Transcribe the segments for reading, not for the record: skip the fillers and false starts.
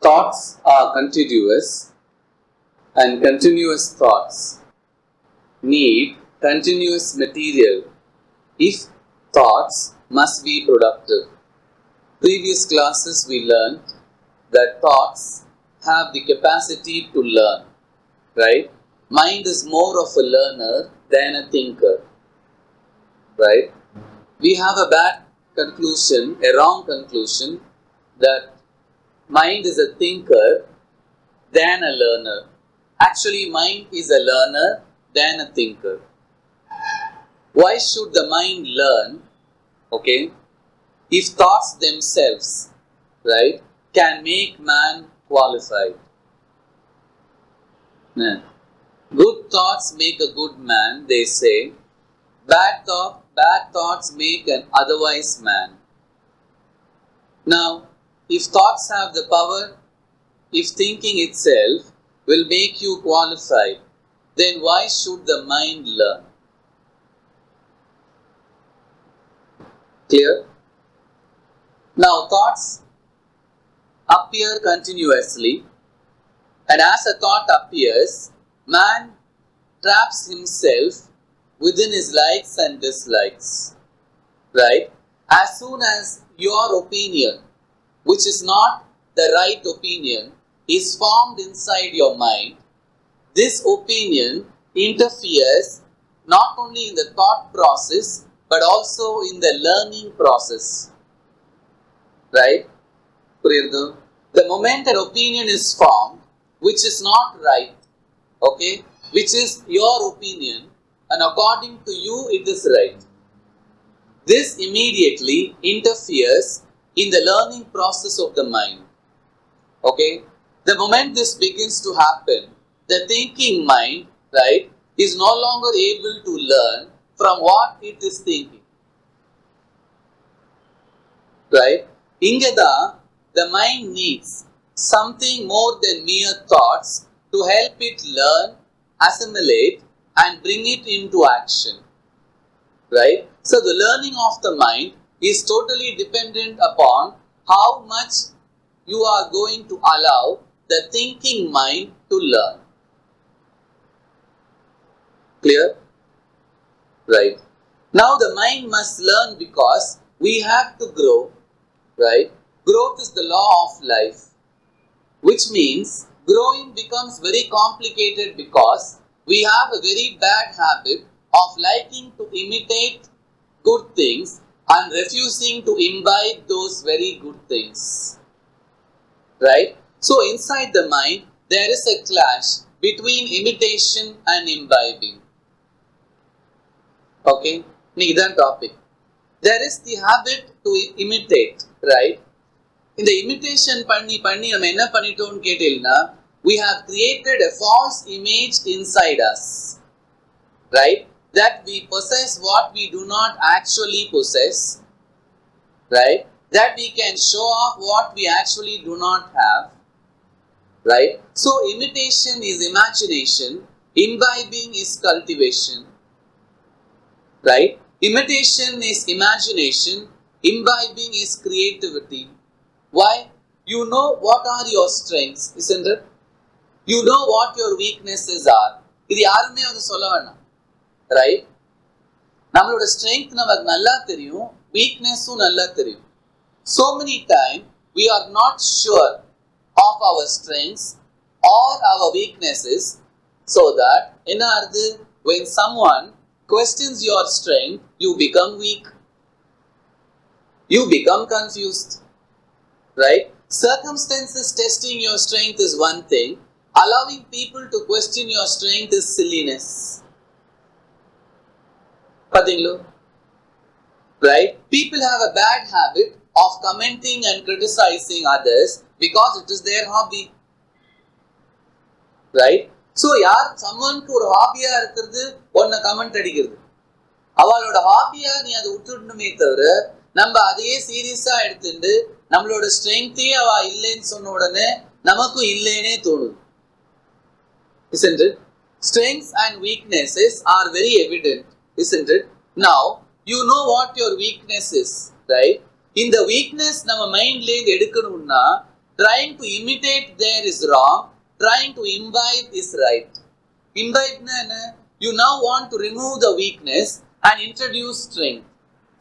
thoughts are continuous, and continuous thoughts need continuous material if thoughts must be productive. Previous classes we learned that thoughts have the capacity to learn, right? Mind is more of a learner than a thinker, right? We have a bad conclusion, a wrong conclusion, that mind is a thinker than a learner. Actually, mind is a learner than a thinker. Why should the mind learn? Okay, if thoughts themselves, right, can make man qualified. Good thoughts make a good man, they say. Bad thoughts make an otherwise man. Now, if thoughts have the power, if thinking itself will make you qualified, then why should the mind learn? Clear? Now, thoughts appear continuously, and as a thought appears, man traps himself within his likes and dislikes, right? As soon as your opinion, which is not the right opinion, is formed inside your mind, this opinion interferes not only in the thought process but also in the learning process, right? The moment an opinion is formed which is not right, okay, which is your opinion, and according to you it is right, this immediately interferes in the learning process of the mind. Okay, the moment this begins to happen, the thinking mind, right, is no longer able to learn from what it is thinking, right? Ingeda, the mind needs something more than mere thoughts to help it learn, assimilate, and bring it into action, right? So the learning of the mind is totally dependent upon how much you are going to allow the thinking mind to learn. Clear? Right. Now the mind must learn because we have to grow, right? Growth is the law of life, which means growing becomes very complicated because we have a very bad habit of liking to imitate good things and refusing to imbibe those very good things, right? So inside the mind there is a clash between imitation and imbibing. Okay, this topic. There is the habit to imitate, right? In the imitation we have created a false image inside us, right? That we possess what we do not actually possess, right? That we can show off what we actually do not have, right? So imitation is imagination, imbibing is cultivation, right? Imitation is imagination, imbibing is creativity. Why? You know what are your strengths, isn't it? You know what your weaknesses are. இது யாருமே வந்து சொல்ல வேணாம், right? நம்மளோட strength நமக்கு நல்லா தெரியும், weaknessும் நல்லா தெரியும். So many times we are not sure of our strengths or our weaknesses, so that என்ன ஆகுது, when someone questions your strength, you become weak, you become confused, right? Circumstances testing your strength is one thing, allowing people to question your strength is silliness. Right? People have a bad habit of commenting and criticizing others because it is their hobby, right? So someone ku or hobby ah irukkiradhu onna comment adikkiradhu, avaloda hobby ah nee adu uttudume thavara நம்ம அதையே சீரியஸா எடுத்துட்டு நம்மளோட ஸ்ட்ரெngthே அவ இல்லைன்னு சொன்ன உடனே நமக்கு இல்லைனே தோணுது, isn't it? Strengths and weaknesses are very evident, isn't it? Now you know what your weakness is, right? In the weakness நம்ம மைண்ட்ல இருந்து எடுக்கணும்னா trying to imitate there is wrong, trying to imbibe is right. Imbibe na, you now want to remove the weakness and introduce strength.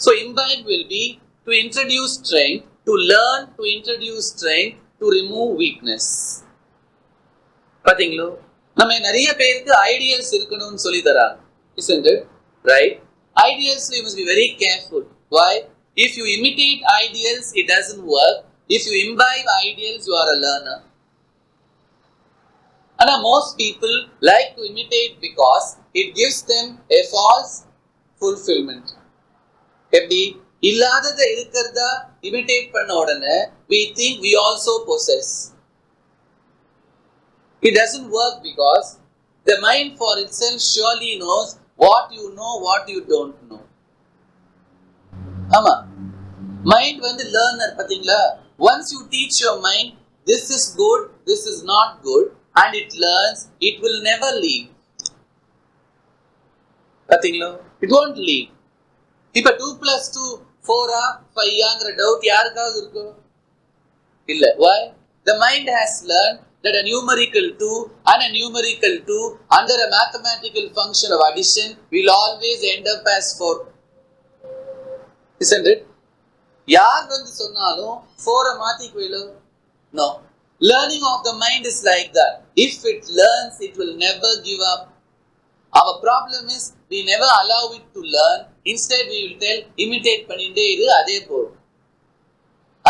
So imbibe will be to introduce strength, to learn to introduce strength, to remove weakness. பாத்தீங்களோ, நம்ம நிறைய பேருக்கு ideals இருக்கணும்னு சொல்லி தராங்க, isn't it? Right? Ideals, you must be very careful. Why? If you imitate ideals, it doesn't work. If you imbibe ideals, you are a learner. And most people like to imitate because it gives them a false fulfillment. எப்படி இல்லாததை இருக்கிறதா imitate பண்ண உடனே we think we also possess. It doesn't work because the mind for itself surely knows what you know, what you don't know. ஆமா, mind வந்து learner பாத்தீங்களா? Once you teach your mind this is good, this is not good, and it learns, it will never leave. பாத்தீங்களா? It won't leave. இப்ப 2 plus 2 4 5 ஆங்கிற doubt யாருக்காவது இருக்கோ? இல்ல. Why? The mind has learned that a numerical 2 and a numerical 2 under a mathematical function of addition will always end up as 4. Isn't it? யார் வந்து சொன்னாலும் 4 மாத்திக்குவீங்களோ? No. Learning of the mind is like that. If it learns, it will never give up. Our problem is we never allow it to learn. Instead we will tell imitate பண்ணிட்டே இரு, அதே போதும்.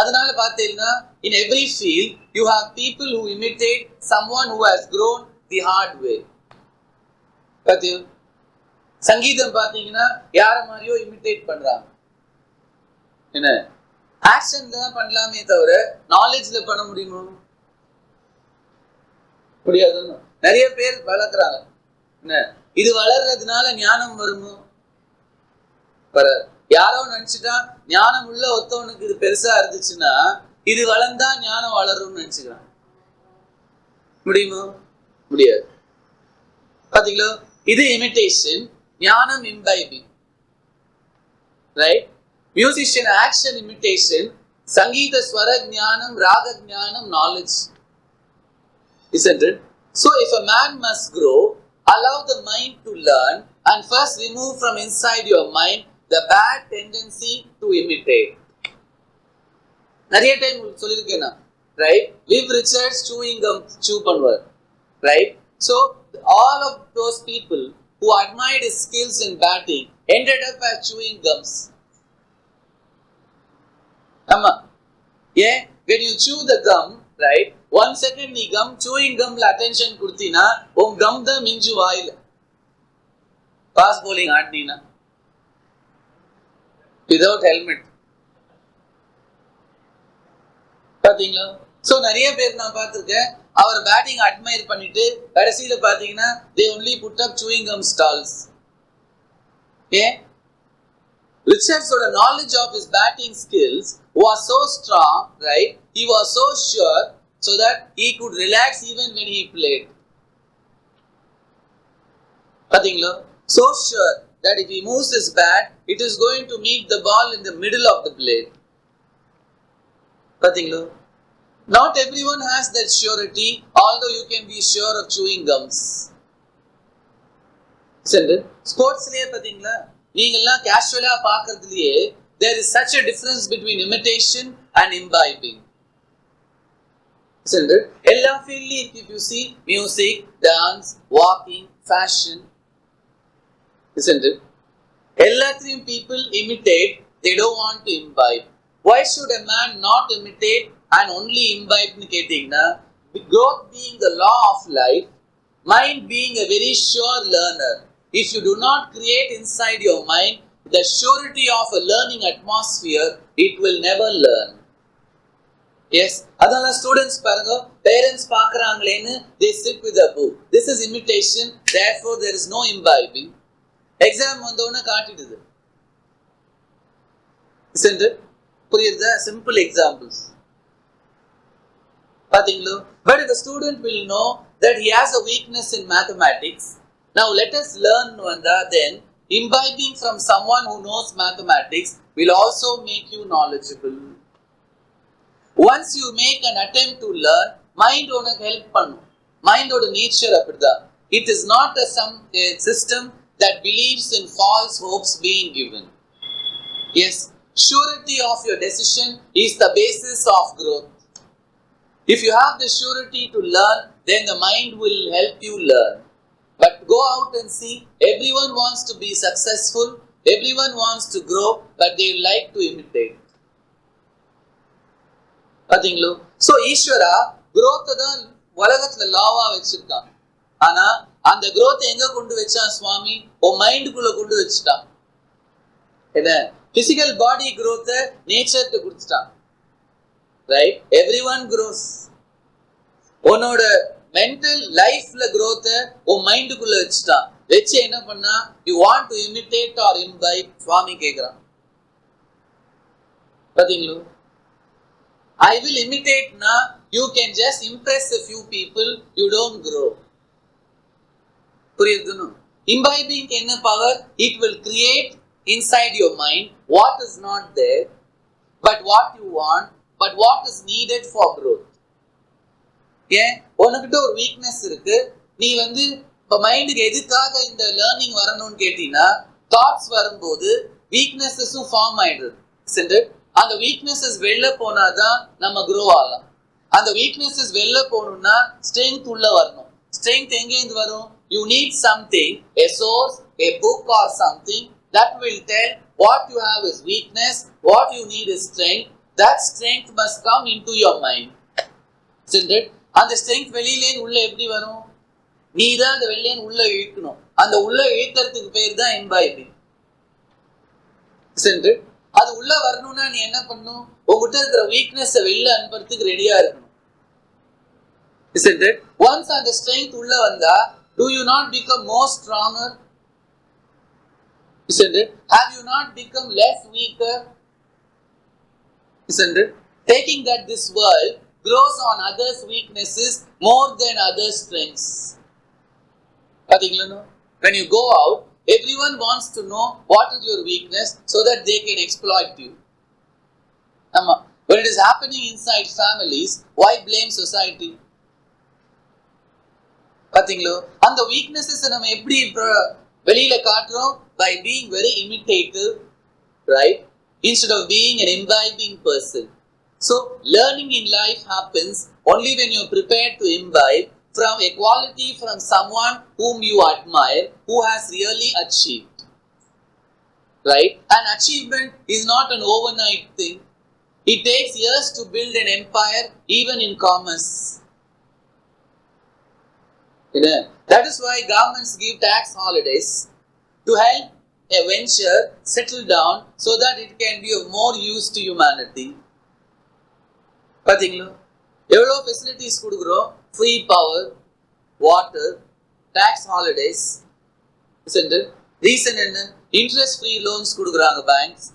அதனால பார்த்தீங்கன்னா in every field you have people who imitate someone who has grown the hard way. பாத்தீங்க, சங்கீதம் பார்த்தீங்கன்னா யார மாதிரியோ imitate பண்றாங்க. என்ன ஆக்ஷன்ல தான் பண்ணலாமே தவிர நாலேஜ்ல பண்ண முடியுமா? முடியாது. நிறைய பேர் வளர்க்குறாங்க. என்ன இது வளர்றதுனால ஞானம் வருமோ? யாரோ நினைச்சுட்டா ஞானம் உள்ள ஒருத்தவனுக்கு இது பெருசா இருந்துச்சுன்னா இது வளர்ந்தா ஞானம் வளரும்னு நினைச்சுக்கிறான். முடியுமோ? முடியாது. பாத்தீங்களா, இது இமிடேஷன், ஞானம் இம்பைபிங். ரைட்? மியூசிஷியன் ஆக்ஷன் இமிடேஷன், சங்கீத ஸ்வர ஞானம், ராக ஞானம், knowledge. Isn't it? So if a man must grow, allow the mind to learn and first remove from inside your mind the bad tendency to imitate. நிறைய time சொல்லிருக்கேன், right? Liv Richards chewing gum chew பண்ணுவார், right? So all of those people who admired his skills in batting ended up as chewing gums. ஆமா, yeah, when you chew the gum, right? 1 second நீ gum chewing gumல attention கொடுத்தீனா உன் gum தான் மிஞ்சு வாயில. Pass bowling ஆடினா without helmet. பாத்தீங்களா? So நிறைய பேர் நான் பார்த்திருக்கேன், அவர் பேட்டிங் அட்மையர் பண்ணிட்டு கடைசியில பாத்தீங்கன்னா they only put up chewing gum stalls. Okay? Richards' knowledge of his batting skills was so strong, right? He was so sure so that he could relax even when he played. பாத்தீங்களா? So sure that if he moves his bat, it is going to meet the ball in the middle of the blade. பாத்தீங்களா? Not everyone has that surety, although you can be sure of chewing gums. ஸ்போர்ட்ஸ்லயே பாத்தீங்களா, நீங்கெல்லாம் கேஷுவலா பார்க்கறதுலயே there is such a difference between imitation and imbibing. Isn't it? எல்லா ஃபீல்ட்லயும் if you see music, dance, walking, fashion, isn't it? எல்லாத்தையும் people imitate, they don't want to imbibe. Why should a man not imitate and only imbibe னு கேட்டீங்கன்னா, growth being the law of life, mind being a very sure learner, if you do not create inside your mind the surety of a learning atmosphere, it will never learn. Yes, அதனால students பாருங்க, parents பார்க்கறாங்களேன்னு they sit with a book. This is imitation, therefore there is no imbibing. Exam வந்தோன்னு காட்டிடுது. Isn't it? புரியுதா? Simple examples. பாத்தீங்களா? But if the student will know that he has a weakness in mathematics, now let us learn Vanda, then imbibing from someone who knows mathematics will also make you knowledgeable. Once you make an attempt to learn, mind உனக்கு help பண்ணும். மைண்டோட nature அப்படிதான். It is not a system that believes in false hopes being given. Yes, surety of your decision is the basis of growth. If you have the surety to learn, then the mind will help you learn. But go out and see, everyone wants to be successful, everyone wants to grow, but they like to imitate. பாத்தீங்களோ? So ஈஸ்வரா growth தான் உலகத்துல lava வச்சிருக்கான். ஆனா அந்த growth எங்க கொண்டு வச்சான் சுவாமி? மைண்டுக்குள்ள கொண்டு வச்சுட்டான். என்ன? Physical body growth நேச்சர்ட்ட கொடுத்துட்டான். Right? Everyone grows. உன்னோட மென்டல் லைஃப்ல growth மைண்டுக்குள்ள வச்சுட்டான். வச்சு என்ன பண்ணா? You want to imitate or imbibe? சுவாமி கேக்குறான். பாத்தீங்களோ? I will imitate na, you can just impress a few people, you don't grow. புரியுதுன்னு? Imbibing என்ன power? It will create inside your mind what is not there, but what you want, but what is needed for growth. ஏன்? உனக்கிட்ட ஒரு weakness இருக்கு, நீ இப்ப மைண்டுக்கு எதுக்காக இந்த லேர்னிங் வரணும்னு கேட்டீங்கன்னா, தாட்ஸ் வரும்போது வீக்னஸஸும் ஃபார்ம் ஆயிடுது. அந்த வீக்னஸஸ் வெளில போனாதான் நம்ம க்ரோ ஆகலாம். அந்த வீக்னஸஸ் வெளில போகணும்னா ஸ்ட்ரென்த் உள்ள வரணும். ஸ்ட்ரென்த் எங்கேருந்து வரும்? You need something, a source, a book or something that will tell what you have is weakness, what you need is strength. That strength must come into your mind. Isn't it? அந்த strength வெளியிலேருந்து உள்ள எப்படி வரும்? நீ தான் அந்த வெளியிலேருந்து உள்ள இழுக்கணும். அந்த உள்ள இழுக்கிறதுக்கு பேர் தான் imbibing. Isn't it? அது உள்ள வரணும்னா நீ என்ன பண்ணும்? உங்ககிட்ட இருக்கிற வீக்னஸ் வெளில அனுப்புறதுக்கு ரெடியா இருக்கணும். Isn't it? Once அந்த strength உள்ள வந்தா, do you not become more stronger? Isn't it? Have you not become less weaker? Isn't it? Taking that this world grows on others' weaknesses more than others' strengths. பாத்தீங்களா? When you go out, everyone wants to know what is your weakness so that they can exploit you. When it is happening inside families, why blame society? பாத்தீங்களோ? அந்த weaknesses நம்ம எப்படி வெளியில காட்டுறோம்? By being very imitative, right? Instead of being an imbibing person. So, learning in life happens only when you are prepared to imbibe from a quality from someone whom you admire, who has really achieved. Right? An achievement is not an overnight thing. It takes years to build an empire, even in commerce. That is why governments give tax holidays to help a venture settle down so that it can be of more use to humanity. பாத்தீங்களா? எவ்வளோ facilities கொடுக்குறோம்? Free power, water, tax holidays. Reason என்ன? Interest free loans கொடுக்குறாங்க banks.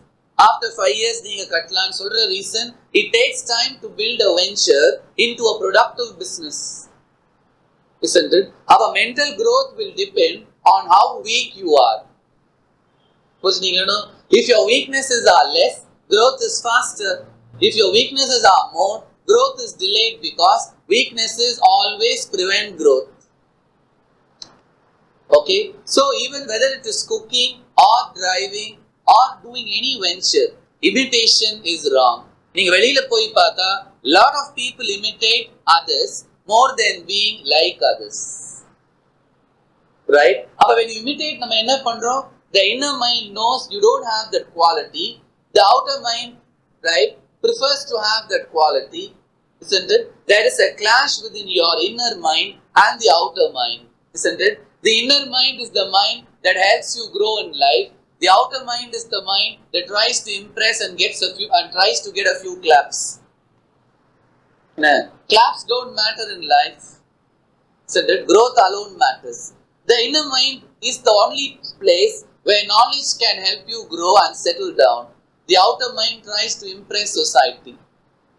After 5 years நீங்க கட்டலாம்னு சொல்ற reason, it takes time to build a venture into a productive business. Isn't it? Our mental growth will depend on how weak you are. புரிஞ்சுங்களா? If your weaknesses are less, growth is faster. If your weaknesses are more, growth is delayed because weaknesses always prevent growth. Okay? So even whether it is cooking or driving or doing any venture, imitation is wrong. நீங்க வெளியில போய் பார்த்தா lot of people imitate others more than being like others. Right? அப்ப when you imitate நம்ம என்ன பண்றோம்? The inner mind knows you don't have that quality. The outer mind, right, prefers to have that quality. Isn't it? There is a clash within your inner mind and the outer mind. Isn't it? The inner mind is the mind that helps you grow in life. The outer mind is the mind that tries to impress and tries to get a few claps. Claps don't matter in life. Isn't it? Growth alone matters. The inner mind is the only place where knowledge can help you grow and settle down. The outer mind tries to impress society.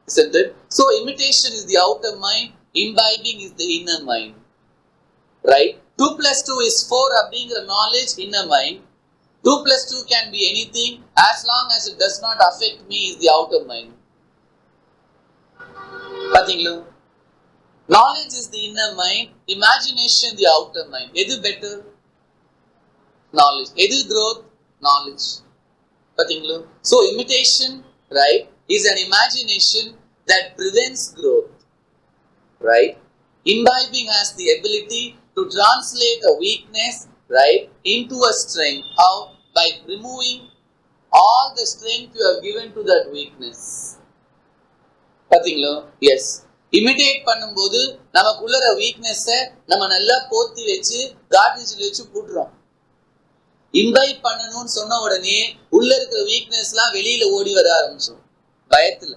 Isn't it? So imitation is the outer mind, imbibing is the inner mind. Right? 2 plus 2 is 4 அப்படிங்கிற knowledge inner mind. 2 plus 2 can be anything as long as it does not affect me is the outer mind. பாத்தீங்களா? Knowledge is the inner mind, imagination the outer mind. எது better? Knowledge. எது growth? Knowledge. பாத்தீங்களா? So imitation, right, is an imagination that prevents growth, right? Imbibing has the ability to translate a weakness, right, into a strength. How? By removing all the strength you have given to that weakness. பாத்தீங்களா? Yes. Imitate பண்ணும்போது நமக்குள்ள weakness நம்ம நல்லா போத்தி வச்சு கார்டேஜ்ல வச்சு போடுறோம். Imbibe பண்ணணும்னு சொன்ன உடனே உள்ள இருக்கிற வீக்னஸ்லாம் வெளியில ஓடி வர ஆரம்பிச்சோம் பயத்துல.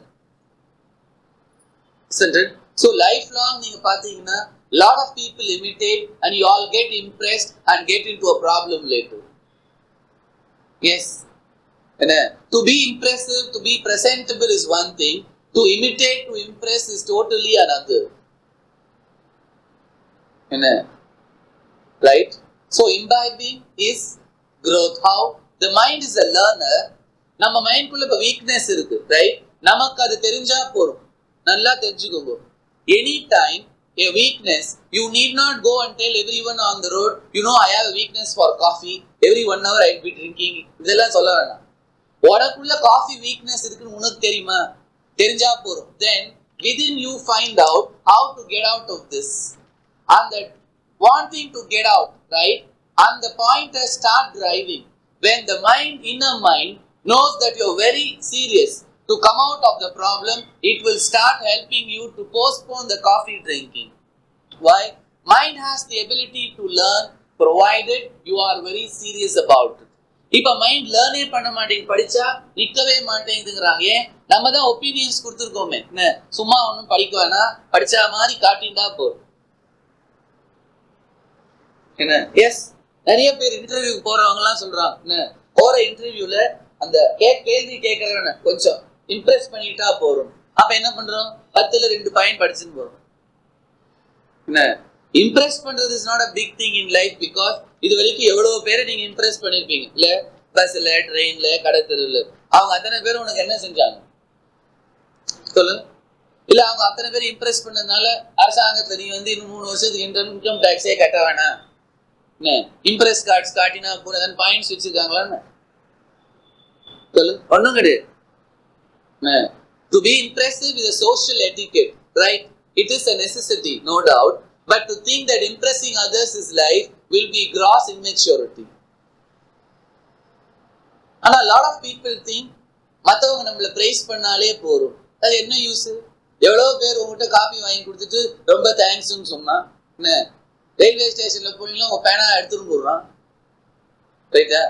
So lifelong நீங்க பாத்தீங்கன்னா lot of people imitate and you all get impressed and get into a problem later. Yes. To be impressive, to be presentable is one thing. To imitate, to impress is totally another. Right? So imbibing is growth. How? The mind is a learner. நம்ம mind குள்ள இப்ப weakness இருக்கு, right? நமக்கு அது தெரிஞ்சா போதும். நல்லா தெரிஞ்சுக்கோங்க. Any time a weakness, you need not go and tell everyone on the road, you know, I have a weakness for coffee. Every 1 hour I'll be drinking. இதெல்லாம் சொல்ல வேணாம். உனக்குள்ள காஃபி வீக்னஸ் இருக்குன்னு உனக்கு தெரியுமா? தெரிஞ்சா போதும். Then within you find out how to get out of this. And that wanting to get out, right? And the pointer start driving. When the mind, inner mind, knows that you're very serious to come out of the problem, it will start helping you to postpone the coffee drinking. Why? Mind has the ability to learn provided you are very serious about it. இப்ப mind லேர்னே பண்ண மாட்டேங்குது, படிச்சா நிக்கவே மாட்டேங்குதுங்கிறாங்க. நம்ம தான் opinions கொடுத்துருக்கோமே, சும்மா ஒன்றும் படிக்க வேணா, படிச்சா மாதிரி காட்டிண்டா போதும். என்ன? எஸ், நிறைய பேர் இன்டர்வியூக்கு போறவங்க எல்லாம் சொல்றாங்க, போற இன்டர்வியூல அந்த கேள்வி கேட்கறவன கொஞ்சம் இம்ப்ரெஸ் பண்ணிட்டா போறோம். அப்ப என்ன பண்றோம்? 10ல 2 பாயிண்ட் படிச்சுன்னு போறோம். என்ன? இம்ப்ரெஸ் பண்றது is not a big thing in life because இது வரைக்கும் எவ்வளவு பேரை நீங்க இம்ப்ரெஸ் பண்ணிருப்பீங்க இல்ல? பஸ்ல, ட்ரெயின்ல, கடத்தெருவுல. அவங்க அத்தனை பேர் உனக்கு என்ன செஞ்சாங்க சொல்லுங்க? இல்ல அவங்க அத்தனை பேர் இம்ப்ரெஸ் பண்ணதுனால அரசாங்கத்துல நீ வந்து இன்னும் 3 வருஷத்துக்கு இன்கம் டாக்ஸே கட்ட வேணாம், இம்ப்ரெஸ் கார்ட்ஸ் காட்டினா கூட பாயிண்ட்ஸ் வச்சிருக்காங்களா? சொல்லு. ஒன்னும் கிடையாது. To be impressive is a social etiquette, right? It is a necessity, no doubt. But to think that impressing others is life will be gross immaturity. And a lot of people think மத்தவங்க நம்மள price பண்ணாலே போறோம். அது என்ன use? எவ்வளவு பேர் உங்ககிட்ட coffee வாங்கி கொடுத்துட்டு ரொம்ப தேங்க்ஸ்ன்னு சொன்னா, என்ன ரயில்வே ஸ்டேஷன்ல போனீங்கன்னா உங்க பேனா எடுத்துட்டு போடுறான், ரைட்டா?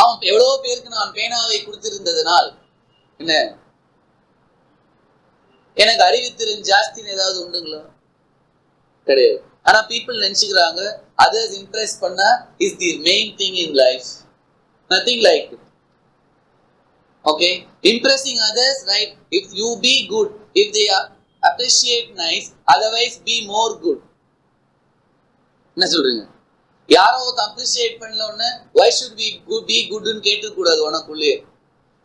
அவன் எவ்வளவு பேருக்கு நான் பேனாவை கொடுத்திருந்ததுனால் என்ன எனக்கு அறிவித்திறன் ஜாஸ்தின்னு ஏதாவது உண்டுங்களா? கிடையாது. ஆனா பீப்புள் நினைச்சுக்கிறாங்க அதர்ஸ் இம்ப்ரெஸ் பண்ணா is the main thing in life. Nothing like it. Okay, impressing others, right? If you be good, if they appreciate nice, otherwise be more good. என்ன சொல்றீங்க? யாரோ அப்ரிஷியேட் பண்ணல உடனே why should we be good ன்னு கேட்க கூடாது உனக்குள்ளே.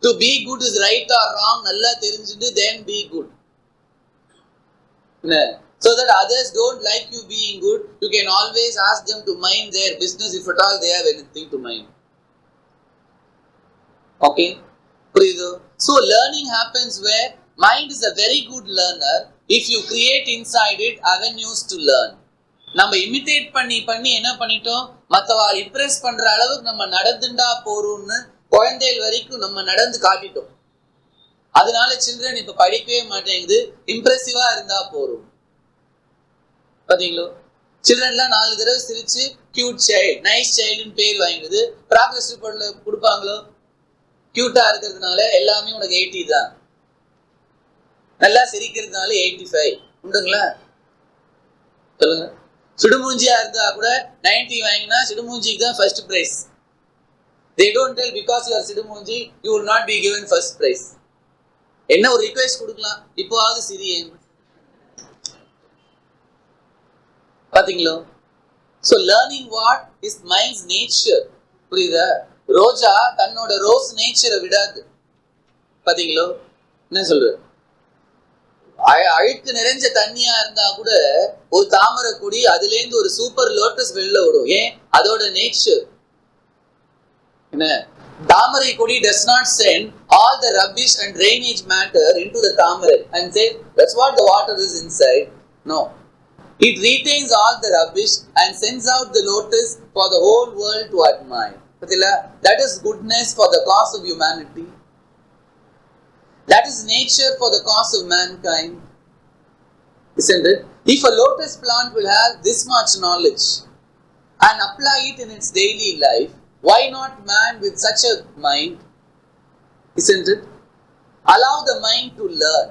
To be good is right or wrong நல்லா தெரிஞ்சுட்டு then be good. So that others don't like you being good, you can always ask them to mind their business if at all they have anything to mind. Okay? So learning happens where mind is a very good learner if you create inside it avenues to learn. நம்ம imitate பண்ணி என்ன பண்ணிட்டோம்? மற்றவாள் Impress பண்ற அளவுக்கு நம்ம நடந்துட்டா போறோம்னு குழந்தைகள் வரைக்கும் நம்ம நடந்து காட்டிட்டோம். அதனால சில்ட்ரன் இப்ப படிக்கவே மாட்டேங்குது, இம்ப்ரெசிவா இருந்தா போறோம். பாத்தீங்களோ? சில்ட்ரன்லாம் 4 தடவை சிரிச்சு கியூட் சைல்டு, நைஸ் சைல்டுன்னு பேர் வாங்கிடுது. ப்ராக்ரஸ் ரிப்போர்ட்ல கொடுப்பாங்களோ? கியூட்டா இருக்கிறதுனால எல்லாமே உனக்கு 80 தான், நல்லா சிரிக்கிறதுனால 85 உண்டுங்களா? சொல்லுங்க. சிடுமூஞ்சியா இருந்தா கூட 90 வாங்கினா சிடுமூஞ்சிக்கு தான் first prize. They don't tell because you are சிடுமூஞ்சி you will not be given first prize. என்ன ஒரு ரிக்வெஸ்ட் கொடுக்கலாம், இப்போவாவது சிரியேன். பாத்தீங்களோ? So learning what is mind's nature. புரியுதா? ரோஜா தன்னோட ரோஸ் நேச்சரை விடாது. பாத்தீங்களோ? என்ன சொல்ற? அழுக்கு நிறைஞ்ச தண்ணியா இருந்தா கூட ஒரு தாமரை கொடி அதுல இருந்து ஒரு சூப்பர் லோட்டஸ் வெளில விடும். ஏன்? அதோட நேச்சர் என்ன? தாமரை கொடி does not send all the rubbish and drainage matter into the Thamarai and say that's what the water is inside. No, it retains all the rubbish and sends out the lotus for the whole world to admire. That is goodness for the cause of humanity. That is nature for the cause of mankind, isn't it? If a lotus plant will have this much knowledge and apply it in its daily life, why not man with such a mind, isn't it? Allow the mind to learn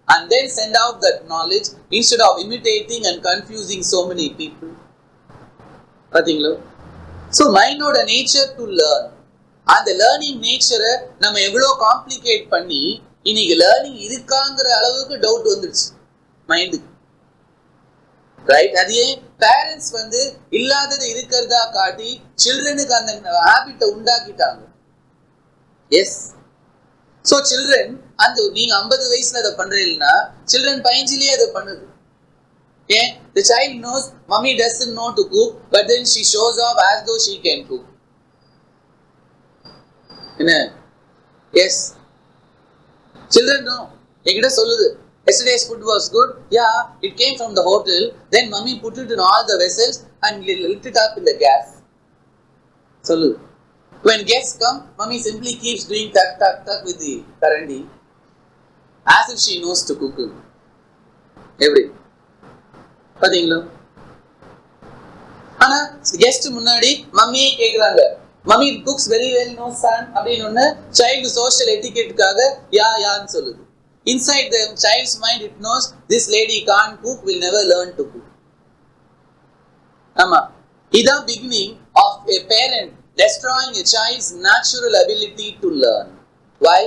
and then send out that knowledge instead of imitating and confusing so many people. So mind oda nature to learn. அந்த learning நேச்சரை நம்ம எவ்வளோ complicate பண்ணி இன்னைக்கு learning இருக்காங்கிற அளவுக்கு doubt வந்துடுச்சு மைண்டுக்கு, right? அது ஏன் பேரண்ட்ஸ் இல்லாதது இருக்கிறதா காட்டி சில்ட்ரனுக்கு அந்த ஹேபிட்டை உண்டாக்கிட்டாங்க. எஸ், ஸோ சில்ட்ரன் நீங்க 50 வயசுல அதை பண்றீங்கன்னா சில்ட்ரன் 15லயே அதை பண்ணுது. ஏன்? The child knows mommy doesn't know to cook, but then she shows off as though she can cook. என்ன? Yes, children know. என்கிட்ட சொல்லுது, yesterday's food was good. Yeah, it came from the hotel. Then mommy put it in all the vessels and lit it up in the gas. சொல்லுது. When guests come, mommy simply keeps doing tuck tuck tuck with the karandi as if she knows to cook. Every. பாத்தீங்களா? ஆனா guest முன்னாடி மம்மியே கேக்குறாங்க, mummy cooks very well no son அப்படின்னு child social எட்டிகெட்டுக்காக யான்னு சொல்லுது. Inside the child's mind it knows this lady can't cook, will never learn to cook. ஆமா, இதான் beginning of a parent destroying a child's natural ability to learn. Why?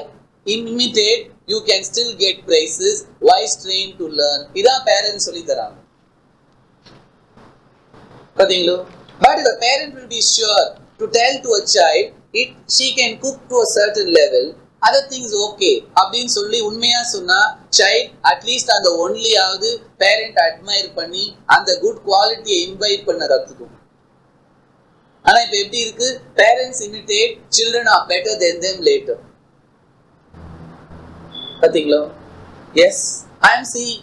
Imitate, you can still get praises. Why strain to learn? இதான் parents சொல்லி தராங்க. பாத்தீங்களா? But if a parent will be sure to tell to a child she can cook to a certain level, other things okay அப்படின்னு சொல்லி உண்மையா சொன்னா child at least அந்த ஒன்லியாவது parent admire பண்ணி அந்த குட் குவாலிட்டியை இம்பைப் பண்ண கத்துக்கும். ஆனா இப்ப எப்படி இருக்கு? Parents imitate, children are better than them later. பாத்தீங்களா? Yes, I am seeing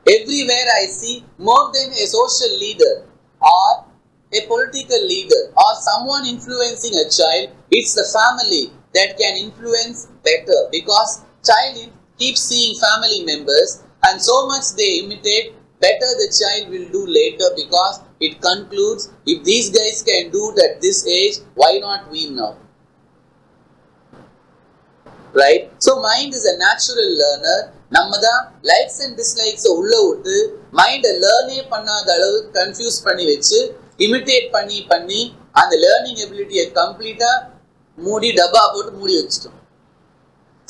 everywhere I see more than a social leader or a political leader or someone influencing a child, it's the family that can influence better, because child keeps seeing family members and so much they imitate, better the child will do later, because it concludes if these guys can do it at this age, why not we now? Right? So mind is a natural learner. நம்ம தான் likes and dislikes உள்ள விட்டு மைண்டை லேர்னே பண்ணாத அளவுக்கு confuse பண்ணி வச்சு imitate பண்ணி பண்ணி அந்த லேர்னிங் எபிலிட்டியை கம்ப்ளீட்டா மூடி டப்பா போட்டு மூடி வச்சிட்டோம்.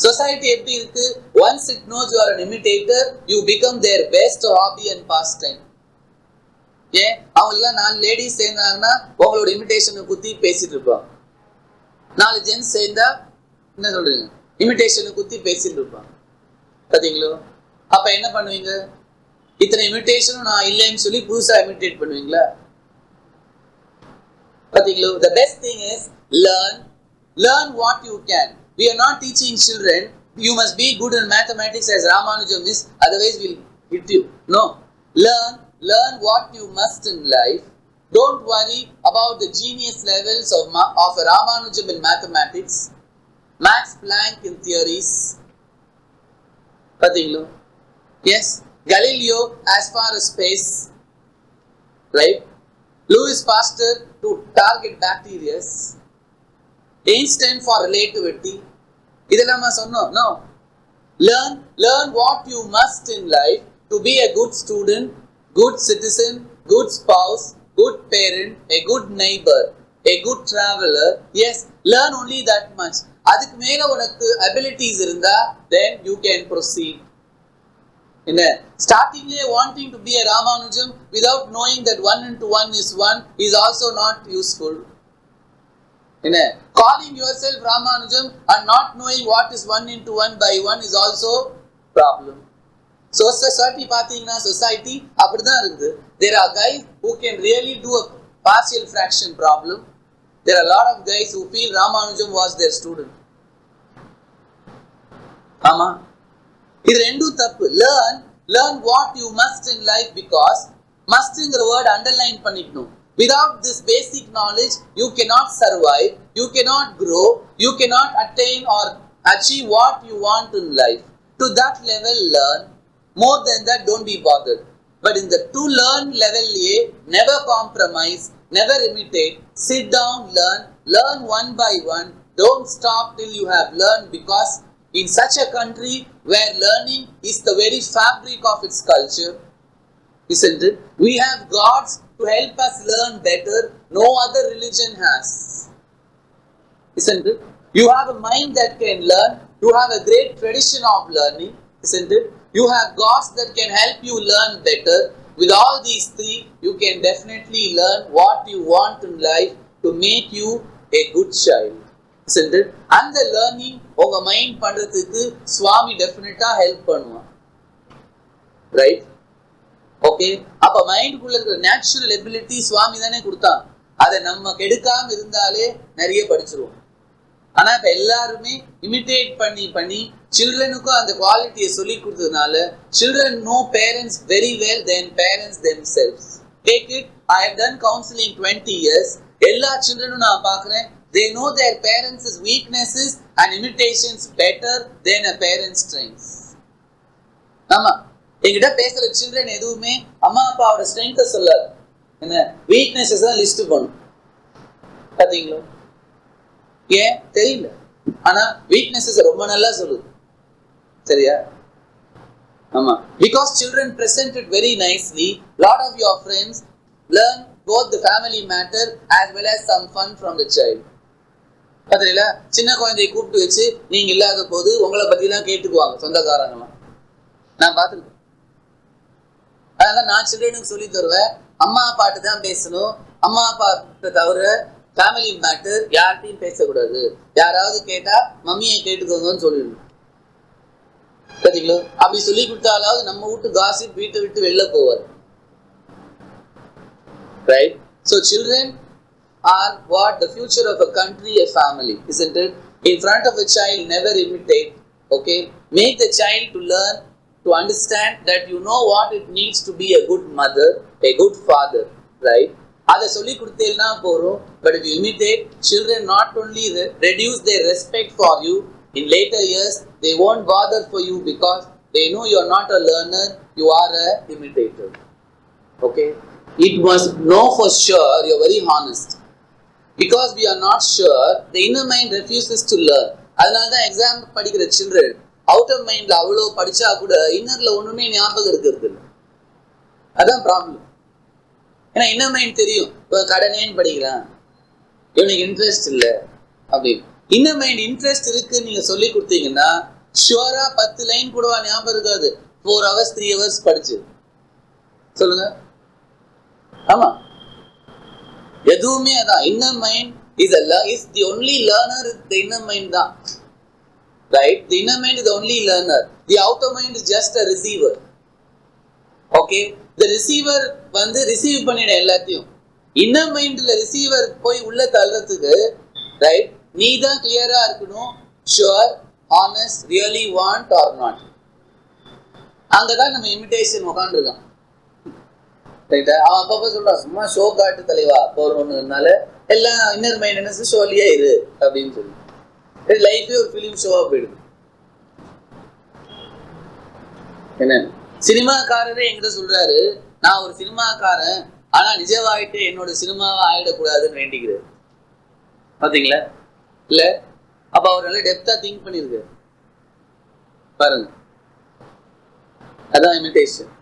சொசைட்டி எப்படி இருக்கு? Once it nose you are an imitator, you become their best hobby and pastime. ஏன்? அவங்க எல்லாம் 4 லேடிஸ் சேர்ந்தாங்கன்னா உங்களோட இமிட்டேஷனை குத்தி பேசிட்டு இருப்பாங்க. 4 ஜென்ஸ் சேர்ந்தா என்ன சொல்றீங்க? இமிட்டேஷனை குத்தி பேசிட்டு இருப்பாங்க. பாத்தீங்களோ? அப்ப என்ன பண்ணுவீங்க? இத்தனை இமிட்டேஷனும் நான் இல்லைன்னு சொல்லி புதுசா இமிட்டேட் பண்ணுவீங்களா? பாத்தீங்களோ? The best thing is learn what you can. We are not teaching children you must be good in mathematics as Ramanujam is, otherwise we'll hit you. No, learn what you must in life. Don't worry about the genius levels of Ramanujam in mathematics, Max Planck in theories. பாத்தீங்களோ? Yes, Galileo as far as space, right? Louis Pasteur to target bacteria, Einstein for relativity. இதெல்லாம் சொன்னோம். No, learn what you must in life to be a good student, good citizen, good spouse, good parent, a good neighbor, a good traveler. Yes, learn only that much. அதுக்கு மேல உனக்கு abilities இருந்தா then you can proceed. என்ன? Startingly wanting to be a Ramanujam without knowing that 1 into 1 is 1 is also not useful. என்ன? Calling yourself Ramanujam and not knowing what is 1 into 1 by 1 is also problem. So society பாத்தீங்கன்னா society அப்படிதான் இருக்குது. There are guys who can really do a partial fraction problem. There are a lot of guys who feel Ramanujam was their student. ஆமா, இது ரெண்டும் தப்பு. learn what you must in life, because mustங்கிற word underline பண்ணிக்கணும். Without this basic knowledge, you cannot survive, you cannot grow, you cannot attain or achieve what you want in life. To that level, learn. More than that, don't be bothered. But in the to learn level A, never compromise, never imitate, sit down, learn one by one. Don't stop till you have learned, because in such a country where learning is the very fabric of its culture, isn't it? We have gods to help us learn better. No other religion has. Isn't it? You have a mind that can learn. You have a great tradition of learning. Isn't it? You have gods that can help you learn better. With all these three, you can definitely learn what you want in life to make you a good child. Isn't it? And the learning of a mind பண்றதுக்கு Swami definitely help பண்ணுவான். Right? Okay? அப்ப மைண்டுக்குள்ள இருக்கிற natural ability சுவாமி தானே கொடுத்தான். அதை நம்ம கெடுக்காம இருந்தாலே நிறைய படிச்சிருவோம். ஆனா இப்ப எல்லாருமே இமிட்டேட் பண்ணி சில்ட்ரனுக்கும் அந்த குவாலிட்டியை சொல்லி கொடுத்ததுனால children know parents very well than parents themselves. Take it, I have done counseling 20 years. எல்லா சில்ட்ரனும் நான் பார்க்கிறேன், they know their parents' weaknesses and imitations better than a parent's strengths. ஆமா, என்கிட்ட பேசுற சில்ட்ரன் எதுவுமே அம்மா அப்பாவோட ஸ்ட்ரென்த்தை சொல்லாது, என்ன வீக்னஸஸ் தான் லிஸ்ட் பண்ணும். பாத்தீங்களா? ஏன் தெரியல, ஆனா வீக்னஸஸ் ரொம்ப நல்லா சொல்லுது. சரியா? ஆமா, because children present it very nicely. Lot of your friends learn both the family matter as well as some fun from the child. பாத்தீங்களா? சின்ன குழந்தையை கூப்பிட்டு வச்சு நீங்க இல்லாத போது உங்களை பத்தி எல்லாம் கேட்டுக்குவாங்க சொந்தக்காரங்களாம். நான் பார்த்துருக்கேன். அதனால நான் சில்ட்ரனுக்கு சொல்லி தருவேன், அம்மா அப்பாட்டு தான் பேசணும், அம்மா அப்பா தவிர ஃபேமிலி மேட்டர் யார்கிட்டையும் பேசக்கூடாது. யாராவது கேட்டா மம்மியை கேட்டுக்கோங்கன்னு சொல்லிடணும். பார்த்தீங்களா? அப்படி சொல்லி கொடுத்தாலாவது நம்ம வீட்டு காசிப் வீட்டை விட்டு வெளில போவார். Right? So children are what? The future of a country, a family, isn't it? In front of a child, never imitate. Okay? Make the child to learn, to understand that you know what it needs to be a good mother, a good father, right? அதை சொல்லி கொடுத்தேன்னா போறோம். But if you imitate, children not only reduce their respect for you, in later years they won't bother for you because they know you are not a learner, you are a imitator. Okay? It must know for sure you are very honest. Because we are not sure, the inner mind refuses to learn. அதனால தான் exam படிக்கிற children outer மைண்ட்ல அவ்வளோ படிச்சா கூட இன்னர்ல ஒண்ணுமே ஞாபகம் இருக்கிறது இல்லை. அதான் ப்ராப்ளம். ஏன்னா இன்னர் மைண்ட் தெரியும், இப்போ கடனேன்னு படிக்கிறான், இவனுக்கு இன்ட்ரெஸ்ட் இல்லை அப்படின்னு. இன்னர் மைண்ட் இன்ட்ரெஸ்ட் இருக்குன்னு நீங்க சொல்லி கொடுத்தீங்கன்னா ஷுவரா 10 லைன் கூடவா ஞாபகம் இருக்காது, 4 hours 3 hours படிச்சு. சொல்லுங்க. ஆமா, எதுவுமே அதான். Inner mind is the only learner. The inner mind தான். Right? The inner mind is the only learner. The outer mind is just a receiver. Okay? The receiver வந்து ரிசீவ் பண்ணிட எல்லாத்தையும். இன்னர் மைண்ட்ல ரிசீவர் போய் உள்ள தள்ளுறதுக்கு ரைட் நீ தான் கிளியரா இருக்கணும். Sure, honest, really want or not. அங்கதான் நம்ம இமிடேஷன் உட்காந்துருக்கான். ரைட்டா? அவன் அப்பப்ப சொல்றான், சும்மா ஷோ காட்டு தலைவா போறோம்னால எல்லாம் இன்னர் மைண்ட் என்ன ஷோலியா இரு அப்படின்னு சொல்லி லைஃபே ஒரு ஃபிலிம் ஷோவா போயிடுது. என்ன சினிமாக்காரரே என்கிட்ட சொல்றாரு, நான் ஒரு சினிமாக்காரன், ஆனா நிஜவாயிட்டு என்னோட சினிமாவா ஆயிடக்கூடாதுன்னு வேண்டிக்கிறாரு. பாத்தீங்களா? இல்ல அப்ப அவர் நல்ல டெப்தா திங்க் பண்ணிருக்கு பாருங்க. அதான் இமிடேஷன்.